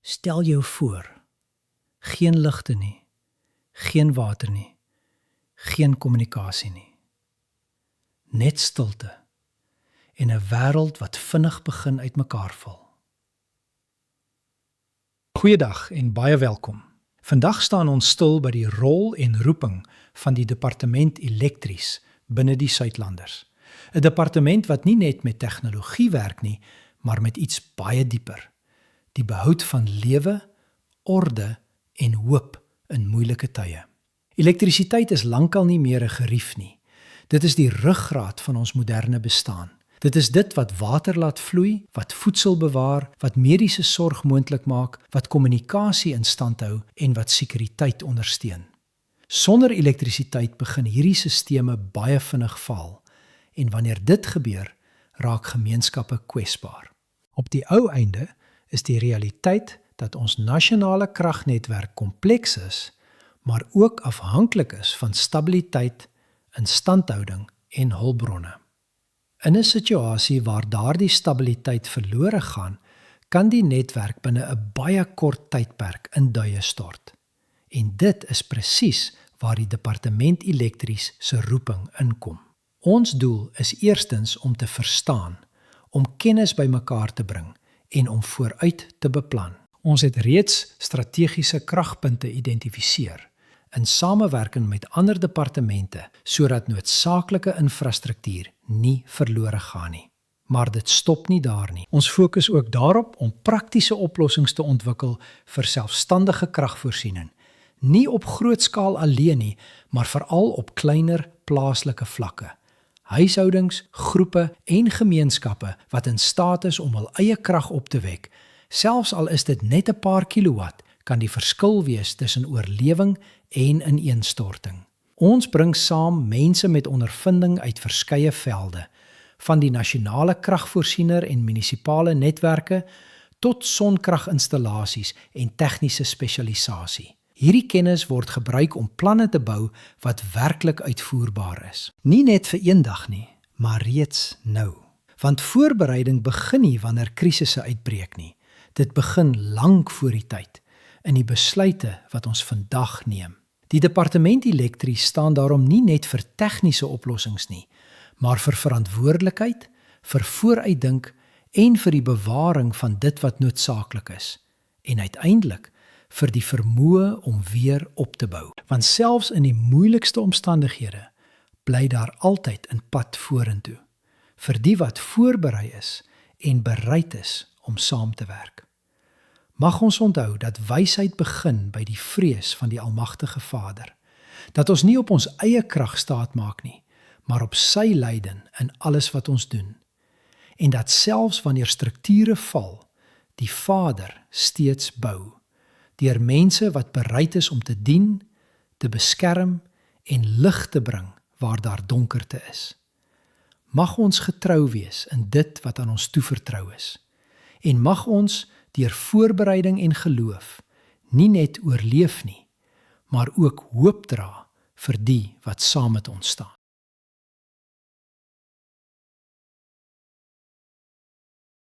Stel jou voor, geen ligte nie, geen water nie, geen kommunikasie nie. Net stilte en 'n wêreld wat vinnig begin uitmekaar val. Goeiedag en baie welkom. Vandag staan ons stil by die rol en roeping van die Departement Elektries binne die Suidlanders. 'n Departement wat nie net met tegnologie werk nie, maar met iets baie dieper. Die behoud van lewe, orde en hoop in moeilike tye. Elektrisiteit is lankal nie meer 'n gerief nie. Dit is die ruggraat van ons moderne bestaan. Dit is dit wat water laat vloei, wat voedsel bewaar, wat mediese sorg moontlik maak, wat kommunikasie in stand hou en wat sekuriteit ondersteun. Sonder elektrisiteit begin hierdie sisteme baie vinnig faal en wanneer dit gebeur, raak gemeenskappe kwesbaar. Op die ou einde is die realiteit dat ons nasionale kragnetwerk kompleks is, maar ook afhanklik is van stabiliteit, instandhouding en hulpbronne. In 'n situasie waar daardie stabiliteit verlore gaan, kan die netwerk binne 'n baie kort tydperk in duie stort. En dit is presies waar die Departement Elektries se roeping inkom. Ons doel is eerstens om te verstaan, om kennis bymekaar te bring en om vooruit te beplan. Ons het reeds strategiese kragpunte identifiseer in samewerking met ander departemente sodat noodsaaklike infrastruktuur nie verlore gaan nie. Maar dit stop nie daar nie. Ons fokus ook daarop om praktiese oplossings te ontwikkel vir selfstandige kragvoorsiening. Nie op groot skaal alleen nie, maar veral op kleiner plaaslike vlakke. Huishoudings, groepe en gemeenskappe wat in staat is om hul eie krag op te wek, selfs al is dit net 'n paar kilowatt, kan die verskil wees tussen oorlewing en ineenstorting. Ons bring saam mense met ondervinding uit verskeie velde, van die nasionale kragvoorsiener en munisipale netwerke tot sonkraginstallasies en tegniese spesialisasie. Hierdie kennis word gebruik om planne te bou wat werklik uitvoerbaar is. Nie net vir eendag nie, maar reeds nou. Want voorbereiding begin nie wanneer krisisse uitbreek nie. Dit begin lank voor die tyd, in die besluite wat ons vandag neem. Die Departement Elektries staan daarom nie net vir tegniese oplossings nie, maar vir verantwoordelikheid, vir vooruitdink en vir die bewaring van dit wat noodsaaklik is. En uiteindelik vir die vermoë om weer op te bou. Want selfs in die moeilikste omstandighede bly daar altyd 'n pad vorentoe, vir die wat voorberei is en bereid is om saam te werk. Mag ons onthou dat wysheid begin by die vrees van die Almagtige Vader, dat ons nie op ons eie krag staat maak nie, maar op sy leiding in alles wat ons doen, en dat selfs wanneer strukture val, die Vader steeds bou, deur mense wat bereid is om te dien, te beskerm en lig te bring waar daar donkerte is. Mag ons getrou wees in dit wat aan ons toevertrou is, en mag ons deur voorbereiding en geloof nie net oorleef nie, maar ook hoop dra vir die wat saam met ons staan.